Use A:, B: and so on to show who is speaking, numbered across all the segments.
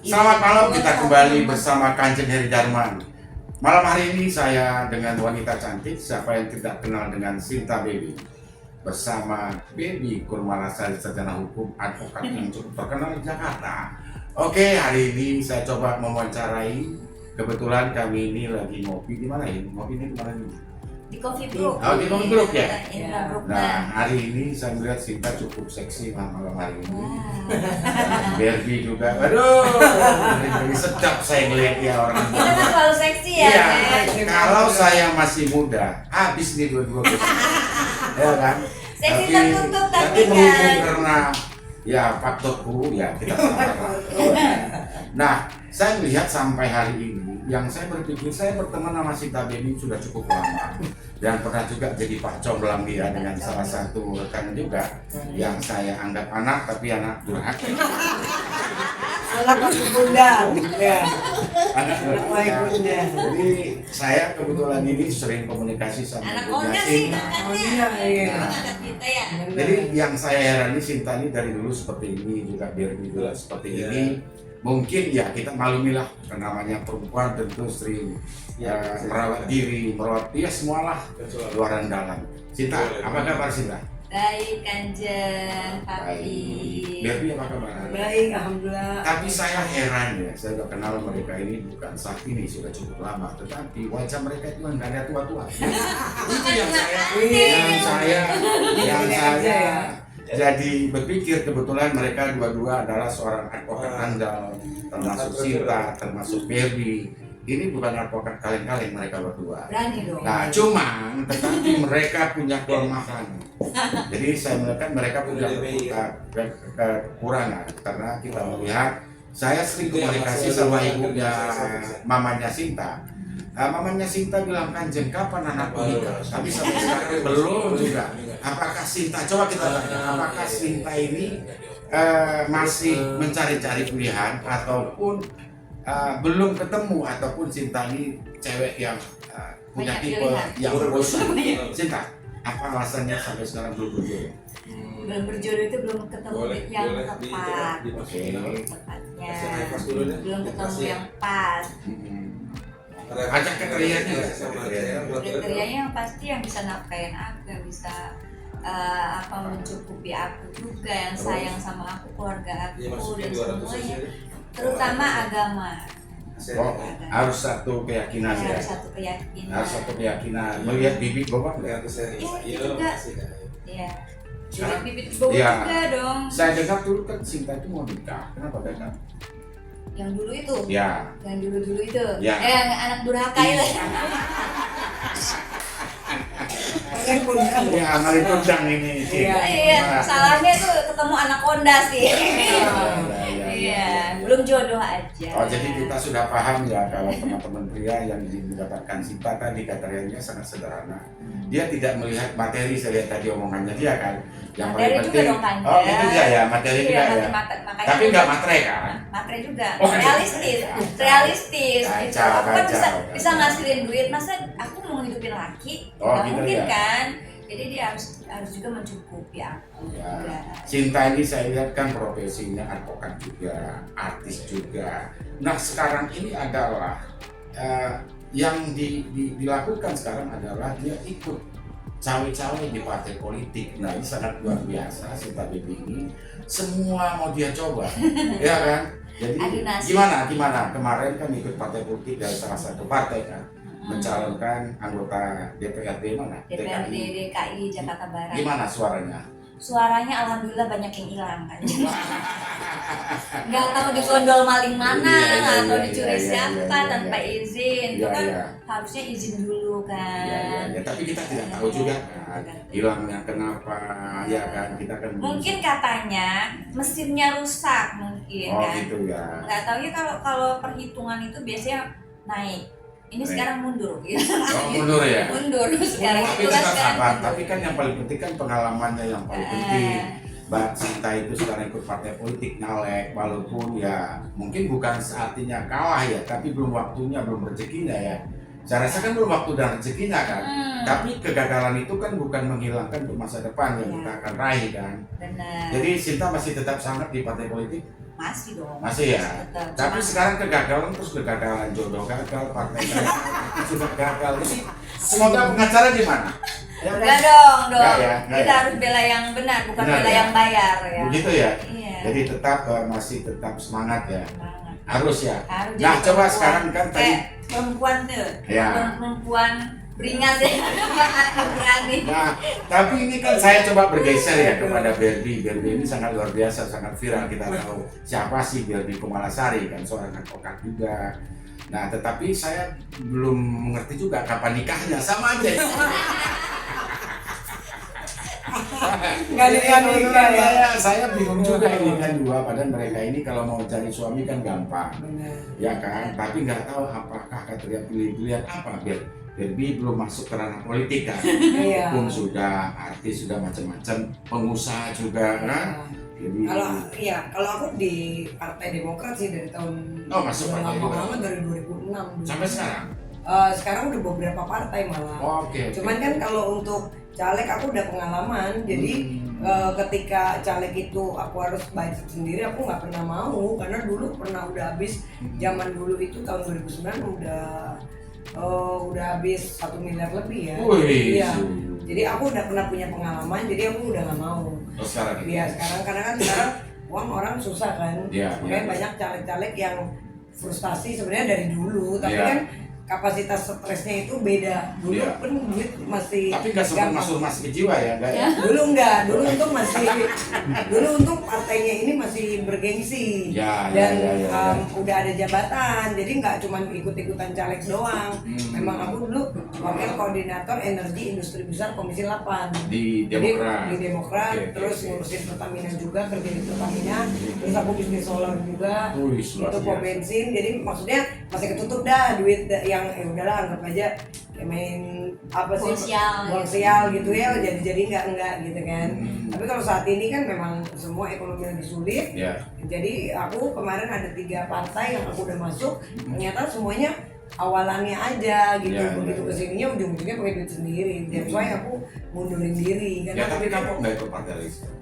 A: Selamat malam, kita kembali bersama Kanjeng Heri Darman. Malam hari ini saya dengan wanita cantik, siapa yang tidak kenal dengan Sinta Baby, bersama Baby Kurmanasari, sarjana hukum, advokat yang cukup terkenal di Jakarta. Oke, hari ini saya coba mewawancarai. Kebetulan kami ini lagi ngopi di mana ini? Ngopi ini di mana ini?
B: Di Coffee Brook.
A: Oh, di Coffee Brook ya?
B: Nah,
A: Nah, hari ini saya melihat Sinta cukup seksi malam hari ini. Barbie juga, aduh, lebih sedap saya ngeliat ya orang.
B: Kita kan selalu seksi ya.
A: Iya, kalau saya masih muda, habis nih dua-dua ya kan?
B: Seksi tertutup
A: tapi
B: tapi
A: berhubung
B: kan.
A: karena ya faktorku ya kita salah. Nah, saya melihat sampai hari ini, yang saya berpikir saya berteman sama Sinta Baby sudah cukup lama dan pernah juga jadi Pak Comblang dia dengan salah satu rekan juga yang saya anggap anak tapi anak durhaka.
C: Anak bunda, ya.
A: Anak durhaka.
C: Bunda.
A: Jadi saya kebetulan ini sering komunikasi sama
B: Anak
A: ibunya
B: Honda sih
A: Sinta.
B: kan
C: Oh,
B: ya.
C: iya.
B: Anak kita ya.
A: Jadi yang saya herani Sinta ini dari dulu seperti ini, juga Barbie juga seperti ini. Mungkin ya kita maklumilah, namanya perempuan tentu sering merawat diri, merawat dia semualah luar dan dalam. Sinta, apa kabar Sinta?
B: Baik Kanjeng, Papi.
A: Barbie apa kabar?
C: Baik, alhamdulillah.
A: Tapi saya heran ya, saya udah kenal mereka ini bukan saat ini, sudah cukup lama, tetapi wajah mereka itu nggak ada tua-tua. Itu yang saya jadi berpikir, kebetulan mereka dua-dua adalah seorang advokat andal, termasuk Sinta, termasuk Barbie. Ini bukan advokat kaleng-kaleng mereka berdua.
B: Berani dong.
A: Nah, cuman tetapi mereka punya kelemahan. Jadi saya melihat mereka punya kekurangan karena kita melihat, saya sering komunikasi sama ibunya mamanya Sinta. Mamanya Sinta bilang, Kanjeng kapan anakku nikah? Tapi sampai sekarang belum juga. Apakah Sinta, coba kita tanya, apakah Sinta ini masih mencari-cari pilihan ataupun belum ketemu, ataupun Sinta ini cewek yang punya
B: Banyak
A: tipe
B: pilihan.
A: yang bosan? Sinta, apa alasannya sampai sekarang belum berjodoh?
B: Belum berjodoh itu belum ketemu yang tepat.
A: Oke.
B: Tepatnya.
D: Ya.
B: Belum ketemu yang pas.
A: Ada kriterianya nggak?
B: Kriterianya yang pasti yang bisa nafkain aku, yang bisa mencukupi aku juga, yang sayang sama aku, keluarga aku dan semuanya, terutama agama.
A: Oh, harus satu keyakinan ya.
B: Harus satu keyakinan.
A: Harus satu keyakinan. Melihat bibit bapak nggak?
B: Iya. Jadi
A: Sekarang-
B: bibit bau
A: Iya.
B: juga dong.
A: Saya dengar dulu kan Sinta itu mau nikah. Kenapa dengar?
B: Yang dulu itu.
A: Ya.
B: Yang dulu itu.
A: Ya.
B: Yang anak durhaka itu.
C: Kalian bunda.
A: Ya, mari kundang ini.
B: Iya, salahnya itu ketemu anak Honda sih.
A: Iya.
B: Iya, belum jodoh aja.
A: Oh, jadi kita sudah paham ya kalau teman-teman pria yang mendapatkan Sinta tadi kriterianya sangat sederhana. Dia tidak melihat materi, saya lihat tadi omongannya dia kan. Yang
B: Materi
A: paling
B: juga
A: penting.
B: dong, Kanjeng.
A: Oh, itu dia ya, materi juga
B: Iya,
A: ya.
B: makanya
A: Tapi nggak materai kan?
B: Materai juga,
A: Oh,
B: realistis gitu.
A: Kacau,
B: Aku kan
A: kacau.
B: bisa ngasilin duit, masa aku mau ngidupin laki?
A: Oh,
B: Nggak
A: gitu
B: mungkin
A: ya.
B: kan? Jadi dia harus juga mencukupi aku
A: Ya.
B: juga.
A: Sinta ini saya lihat kan profesinya advokat juga, artis juga. Nah sekarang ini adalah yang dilakukan sekarang adalah dia ikut cawe-cawe di partai politik. Nah ini sangat luar biasa Sinta Baby ini. Semua mau dia coba, ya kan? Jadi
B: Adu nasib.
A: gimana? Kemarin kan ikut partai politik dari salah satu partai kan, mencalonkan anggota DPRD mana?
B: DPRD DKI Jakarta Barat.
A: Gimana suaranya?
B: Suaranya alhamdulillah banyak yang hilang kan. nggak tahu digondol maling mana,
A: Iya,
B: nggak tahu
A: iya,
B: dicuri
A: iya,
B: siapa
A: iya, iya,
B: tanpa
A: iya.
B: izin. Itu
A: Iya,
B: kan
A: iya.
B: harusnya izin dulu kan.
A: Ya, tapi kita tidak tahu juga kan hilangnya kenapa, ya kan kita kan
B: Mungkin katanya mesinnya rusak mungkin
A: oh
B: kan.
A: gitu ya.
B: Nggak tahu ya kalau perhitungan itu biasanya naik. Ini
A: Naik.
B: sekarang mundur gitu.
A: Oh mundur ya.
B: Mundur sekarang
A: Tapi
B: itu kan
A: tetap
B: sekarang
A: sabar.
B: mundur.
A: Tapi kan yang paling penting kan pengalamannya yang paling penting. Mbak Sinta itu sekarang ikut partai politik nyalek, walaupun ya mungkin bukan saatnya kalah ya, tapi belum waktunya, belum rezekinya ya. Saya rasa kan belum waktu dan rezekinya kan. Tapi kegagalan itu kan bukan menghilangkan untuk masa depan yang kita akan raih kan.
B: Benar.
A: Jadi Sinta masih tetap sangat di partai politik.
B: Masih dong.
A: Masih ya.
B: Tetap.
A: Tapi
B: Cuma-
A: sekarang kegagalan terus kegagalan jodoh gagal, partai gagal, sudah gagal. Jadi semoga pengacara di mana? Ya kan?
B: Enggak dong.
A: Enggak ya, enggak
B: Kita
A: ya.
B: harus bela yang benar, bukan
A: Benar
B: bela
A: ya.
B: yang bayar ya.
A: Begitu ya.
B: Iya.
A: Jadi tetap masih tetap semangat ya.
B: Semangat.
A: Harus ya.
B: Harus
A: Nah,
B: jadi
A: coba
B: perempuan.
A: sekarang kan tadi
B: Kayak perempuan tuh.
A: Ya.
B: Perempuan beringas ya. Berani.
A: nah, tapi ini kan saya coba bergeser ya kepada Berdi. Berdi ini sangat luar biasa, sangat viral. Kita tahu siapa sih Berdi Kumalasari kan, seorang advokat juga. Nah, tetapi saya belum mengerti juga kapan nikahnya, sama aja.
C: Nggak nikah ya.
A: Saya bingung juga ini kan dua, padahal mereka ini kalau mau cari suami kan gampang,
C: Benar.
A: ya kan? Tapi nggak tahu apakah kriteria pilihan apa biar Berbi belum masuk ke ranah politik kan?
C: Iya.
A: Hukum sudah, artis sudah macam-macam, pengusaha juga kan? Jadi
C: Kalau aku di Partai Demokrat sih dari tahun
A: Oh, masuk
C: udah
A: Partai
C: lama
A: Demokrat.
C: banget dari 2006 dulu.
A: sampai sekarang.
C: Sekarang udah beberapa partai malah.
A: Oh, oke.
C: Cuman kan kalau untuk caleg aku udah pengalaman, jadi ketika caleg itu aku harus budget sendiri, aku nggak pernah mau karena dulu pernah udah habis zaman dulu itu tahun 2009 udah habis 1 miliar lebih ya.
A: Wih,
C: Iya. Jadi aku udah pernah punya pengalaman, jadi aku udah nggak mau.
A: Oh, sekarang ini.
C: Iya sekarang karena kan sekarang uang orang susah kan,
A: Iya,
C: makanya
A: iya.
C: banyak caleg-caleg yang frustasi sebenarnya dari dulu, tapi
A: Iya.
C: kan kapasitas stresnya itu beda. Dulu
A: Iya.
C: pun duit masih
A: Tapi nggak sempat masuk ke jiwa ya, enggak ya?
C: Dulu enggak, dulu untuk masih dulu untuk partainya ini masih bergengsi
A: Ya,
C: dan
A: ya, ya, ya.
C: udah ada jabatan, jadi nggak cuma ikut-ikutan caleg doang. Memang aku dulu wakil koordinator energi industri besar Komisi 8
A: Di
C: Jadi,
A: Demokrat.
C: di Demokrat,
A: Oke, oke,
C: terus
A: oke.
C: ngurusin Pertamina juga, kerja di Pertamina, terus aku bisnis solar juga,
A: Wih, luar
C: itu
A: biasa.
C: pom bensin, jadi maksudnya masih ketutup dah duit yang udahlah anggap aja kayak main apa sih
B: Sosial,
C: sosial gitu ya, jadi enggak gitu kan.
A: Hmm.
C: Tapi kalau saat ini kan memang semua ekonomi lagi sulit,
A: Ya.
C: jadi aku kemarin ada 3 partai yang aku udah masuk, ternyata semuanya awalannya aja gitu,
A: Ya,
C: begitu
A: ya.
C: kesininya ujung-ujungnya pakai duit sendiri. That's why aku mundurin diri
A: Ya, tapi kamu nggak ikut partai lain sekarang?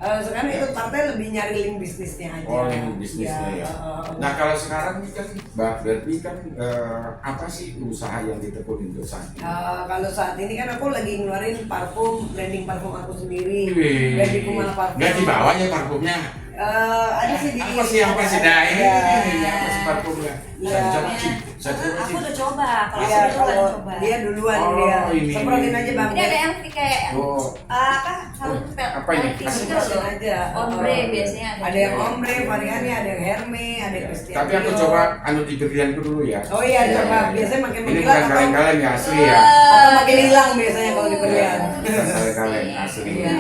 C: sekarang
A: Ya.
C: itu partai lebih nyari link bisnisnya aja.
A: Oh, link bisnisnya ya. Nah, kalau sekarang ini kan Mbak Berbi kan apa sih usaha yang ditekuni untuk saat ini?
C: Kalau saat ini kan aku lagi ngeluarin parfum, branding parfum aku sendiri.
A: Wih,
C: Branding Kumala Parfum.
A: nggak dibawa ya parfumnya?
C: Ada sih di.
A: Apa sih yang pasti dah ini?
C: Ya.
A: Apa sih parfumnya?
C: Iya.
A: Saya coba sih. Saya coba
B: Aku
A: sih.
B: udah coba, kalau
C: Iya,
B: aku duluan
C: kalau
B: coba.
C: dia duluan
A: Oh,
C: dia.
A: ini.
C: Semprotin aja Bang.
B: Ini ada yang kayak
A: Oh.
B: apa? Kalau
A: Apa ini?
B: gitu
C: Semprotin
B: loh.
C: aja.
B: Ombre biasanya
C: Ada yang ombre variannya, ada yang herme, ada yang Christian
A: Tapi aku
C: Dior.
A: coba anu di berlianku dulu ya.
C: Oh iya,
A: Ya,
C: coba.
A: ya, ya.
C: Biasanya makin
A: Ini
C: mengkilat
A: bukan
C: atau-
A: kaleng-kaleng ya, asli ya.
C: atau makin hilang biasanya kalau di berlian.
A: Bukan kaleng-kaleng, asli.
C: Iya.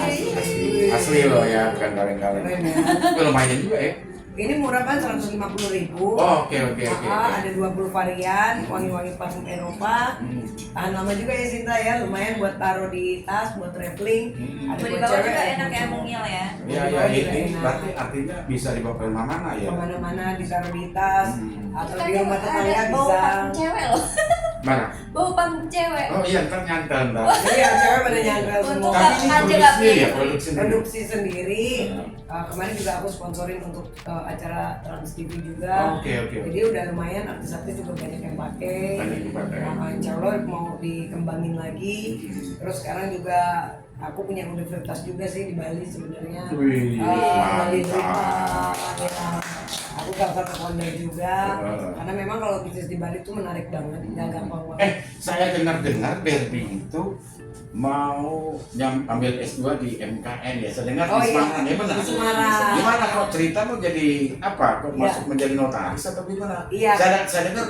A: Asli loh ya, bukan kaleng-kaleng.
C: Keren ya.
A: Itu lumayan juga ya.
C: Ini murah kan 150.000.
A: Oh, oke, oke, oke.
C: Ada 20 varian, wangi-wangi parfum Eropa.
A: Hmm.
C: Tahan lama juga ya Sinta ya, lumayan buat taruh di tas, buat traveling.
A: Hmm.
C: Ada
B: Di
C: buat
B: bawah
C: cewek,
B: juga
C: ada
B: enak
C: buat
B: ya
C: cowok.
B: mungil ya.
A: Iya,
C: Di
A: ya,
C: bawah juga
A: ini
C: enak.
A: berarti artinya bisa dibawa ke mana-mana ya.
C: Kemana-mana ditaruh di tas, atau
B: Kan
C: di rumah tetangga
B: ada bau
C: bisa.
B: parfum cewek loh.
A: Mana?
B: Bau parfum cewek.
A: Oh iya, ntar nyantel ntar.
C: Iya, cewek pada nyangkal semua.
B: Untuk
A: Tapi ini
B: aja
A: produksi
B: nggak
A: ya,
B: pilih.
A: produksi sendiri.
C: Produksi sendiri.
A: Ya.
C: Kemarin juga aku sponsorin untuk acara Trans TV juga.
A: Oh, oke, oke.
C: Jadi udah lumayan, artis-artis juga banyak yang pakai.
A: Banyak yang pakai.
C: Insya Allah mau dikembangin lagi. Terus sekarang juga aku punya universitas juga sih di Bali sebenarnya.
A: Wih,
C: Bali
A: mantap.
C: Drima, ya. Aku salah satu founder juga.
A: Oh.
C: Karena memang kalau bisnis di Bali itu menarik banget, nggak gampang banget.
A: Saya dengar Barbie itu mau ambil S2 di MKN ya. Saya dengar
C: Oh,
A: di
C: iya.
A: Semarang, ya benar.
C: Di Semarang.
A: Gimana kok cerita mau jadi apa? Kok
C: Iya.
A: masuk menjadi notaris atau gimana?
C: Iya.
A: Saya dengar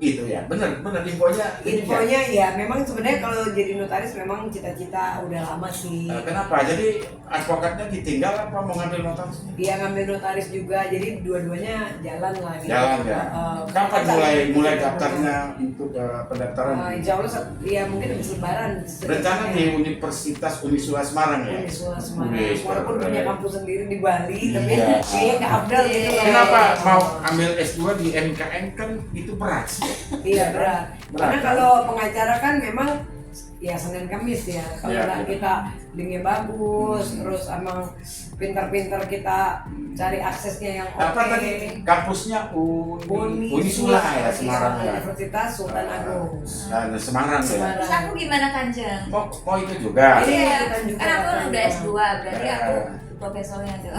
A: itu ya. Benar infonya.
C: Infonya ya memang sebenarnya kalau jadi notaris memang cita-cita udah lama sih.
A: Kenapa? Jadi advokatnya ditinggal apa mau ngambil notaris?
C: Dia ngambil notaris juga, jadi dua-duanya jalan lah gitu.
A: Jalan ya. Kapan mulai daftarnya untuk pendaftaran?
C: Insya Allah ya mungkin habis lebaran.
A: Rencana di Universitas Unisula Semarang ya?
C: Unisula Semarang.
A: Wih,
C: Walaupun
A: keren.
C: punya kampus sendiri di Bali, tapi
A: Iya.
C: kayaknya nggak update gitu.
A: Kenapa mau ambil S2 di MKN kan itu berat sih.
C: Iya berat. Karena
A: kan?
C: kalau pengacara kan memang ya Senin Kamis ya. Kalau
A: Iya,
C: nggak
A: iya.
C: kita linknya bagus, terus emang pintar-pintar kita cari aksesnya yang oke.
A: Apa tadi kampusnya Unisula ya Semarang ya.
C: Universitas Sultan Agung.
A: Semarang ya.
C: Semarang.
B: Terus aku gimana Kanjeng?
A: Mau itu juga.
C: Iya,
B: Iya,
C: kita juga
B: kan aku
C: akan
B: udah S2, berarti
A: Iya.
B: aku profesornya tuh.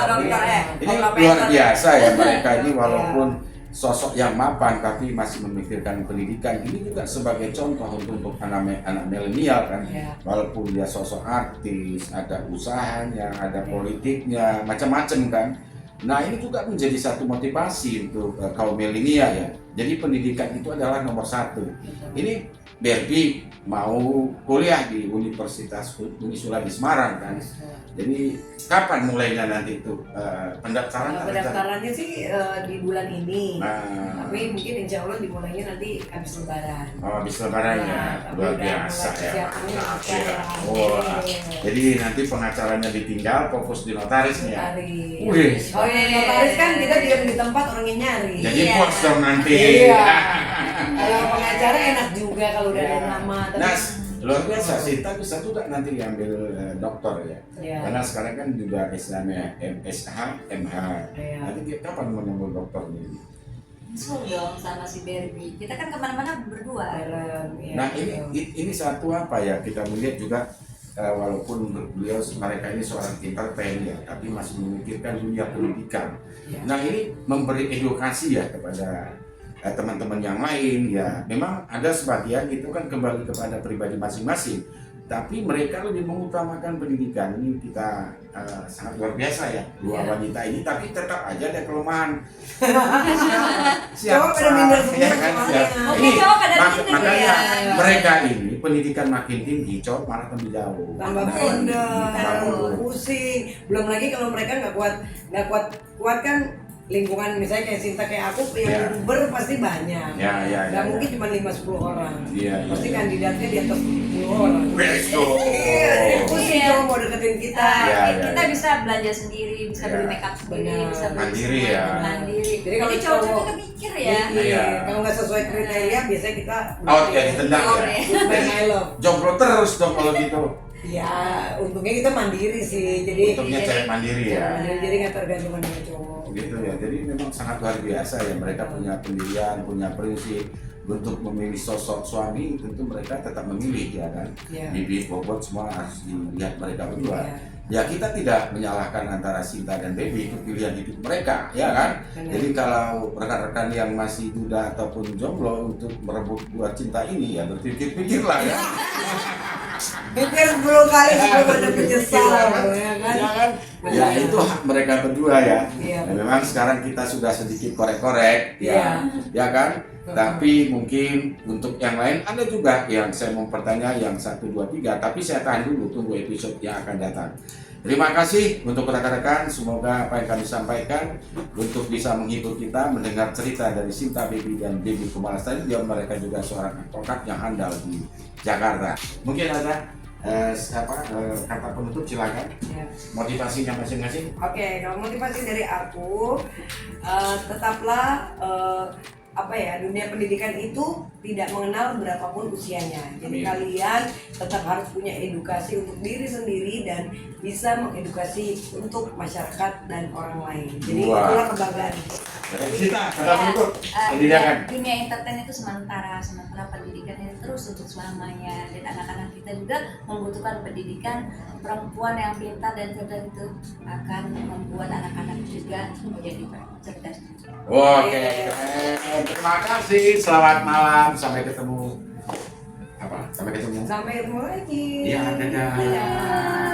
A: Dokter
B: ya.
A: Ini luar biasa ya mereka ini walaupun sosok yang mapan tapi masih memikirkan pendidikan. Ini juga sebagai contoh untuk anak milenial kan.
C: Iya.
A: Walaupun dia sosok artis, ada usahanya, ada politiknya, macam-macam kan. Nah ini juga menjadi satu motivasi untuk kaum milenial ya. Jadi pendidikan itu adalah nomor satu. Ini Barbie mau kuliah di Universitas Unisula di Semarang kan. Jadi kapan mulainya nanti itu pendaftaran?
C: Pendaftarannya sih di bulan ini.
A: Nah,
C: Tapi mungkin insya Allah dimulainya nanti habis lebaran.
A: oh habis lebaran ya,
C: Nah, tapi
A: luar
C: udah
A: biasa
C: mulai
A: ya.
C: persiapannya
A: Mantap
C: lancar.
A: ya. Wah. Jadi nanti pengacaranya ditinggal, fokus di notarisnya.
C: Notaris.
A: Wih.
C: Oh iya, notaris kan kita diam di tempat orangnya nyari.
A: Jadi
B: Iya.
A: bos dong nanti.
C: Iya. Kalau pengacara enak juga kalau udah ada
A: Ya.
C: nama. Tapi
A: Nah, luar biasa sih. Kita bisa juga nanti diambil dokter ya.
C: Iya.
A: Karena sekarang kan juga istilahnya MSH, MH.
C: Iya.
A: Nanti kita kapan menemui dokter ini?
B: Nyusul dong sama si Barbie. Kita kan kemana-mana berdua.
C: bareng, iya,
A: Nah
C: betul.
A: ini satu apa ya, kita melihat juga walaupun beliau mereka ini seorang entertain ya, tapi masih memikirkan dunia pendidikan.
C: Ya.
A: Nah ini memberi edukasi ya kepada teman-teman yang lain ya. Memang ada sebagian itu kan kembali kepada pribadi masing-masing, tapi mereka lebih mengutamakan pendidikan. Ini kita sangat luar biasa ya, dua
C: Ya.
A: wanita ini, tapi tetap aja ada kelemahan.
C: Cowok pada minder semua
A: ya kan?
C: soalnya.
B: Oke, cowok pada minder
A: Makanya
B: ya.
A: mereka ini pendidikan makin tinggi, cowok malah lebih jauh.
C: Tambah
A: Nah,
C: bundar,
A: tambah
C: pusing. Belum lagi kalau mereka nggak kuat kan lingkungan misalnya kayak Sinta kayak aku
A: Ya.
C: yang youtuber pasti banyak.
A: Ya.
C: Nggak mungkin cuma 5-10 orang.
A: Iya, iya,
C: Pasti
A: iya.
C: kandidatnya di atas 10 orang.
A: Besto.
C: Iya, jadi pusing
B: Iya.
C: cowok mau deketin kita.
A: Iya, iya,
B: Kita
A: iya.
B: bisa belanja sendiri, bisa
A: Iya.
B: beli makeup sendiri,
C: Benar.
B: bisa beli
A: Mandiri
B: semua
A: ya.
B: mandiri.
C: Jadi kalau
B: cowok
C: cowok-
B: juga mikir ya.
A: Iya.
C: Kalau nggak sesuai kriteria biasanya kita
A: Out ya, ditendang
B: Out
A: ya.
B: ya.
C: Goodbye my love.
A: Jomblo terus dong kalau gitu.
C: Ya, untungnya kita mandiri sih. Jadi
A: Untungnya cewek mandiri ya.
C: Jadi nggak tergantung dengan cowok.
A: Gitu ya. Jadi memang sangat luar biasa ya. Mereka punya pendirian, punya prinsip. Untuk memilih sosok suami tentu mereka tetap memilih ya kan.
C: Iya.
A: Bibit, bobot semua harus dilihat mereka berdua.
C: Iya.
A: Ya kita tidak menyalahkan antara Sinta dan Baby, itu pilihan hidup mereka, ya kan?
C: Benar.
A: Jadi kalau rekan-rekan yang masih muda ataupun jomblo untuk merebut buah cinta ini ya berpikir-pikirlah ya.
C: Pikir 10 kali sebelum ada menyesal, ya kan?
A: Ya kan? Ya itu hak mereka berdua ya.
C: Iya.
A: Nah, memang sekarang kita sudah sedikit korek-korek, ya, ya kan? Tapi mungkin untuk yang lain ada juga yang saya mau bertanya yang 1, 2, 3, tapi saya tahan dulu, tunggu episode yang akan datang. Terima kasih untuk rekan-rekan, semoga apa yang kami sampaikan untuk bisa menghibur kita mendengar cerita dari Sinta Baby dan Baby Kumalastari. Dia mereka juga seorang advokat yang handal di Jakarta. Mungkin ada kata penutup, silakan.
C: Ya.
A: Motivasinya masing-masing.
C: Oke, kalau motivasi dari aku, tetaplah dunia pendidikan itu tidak mengenal berapapun usianya. Jadi
A: Amin.
C: kalian tetap harus punya edukasi untuk diri sendiri dan bisa mengedukasi untuk masyarakat dan orang lain. Jadi
A: Wah.
C: itulah kebanggaan.
A: Sinta, kata penutup. Ini dia kan.
B: Dunia entertain itu sementara pendidikan itu terus untuk selamanya, dan anak-anak kita juga membutuhkan pendidikan. Perempuan yang pintar dan cerdas itu akan membuat anak juga menjadi cerdas.
A: Oke, terima kasih. Selamat malam. Sampai ketemu. Sampai ketemu.
C: Sampai ketemu lagi.
A: Iya, dadah.
C: Dadah.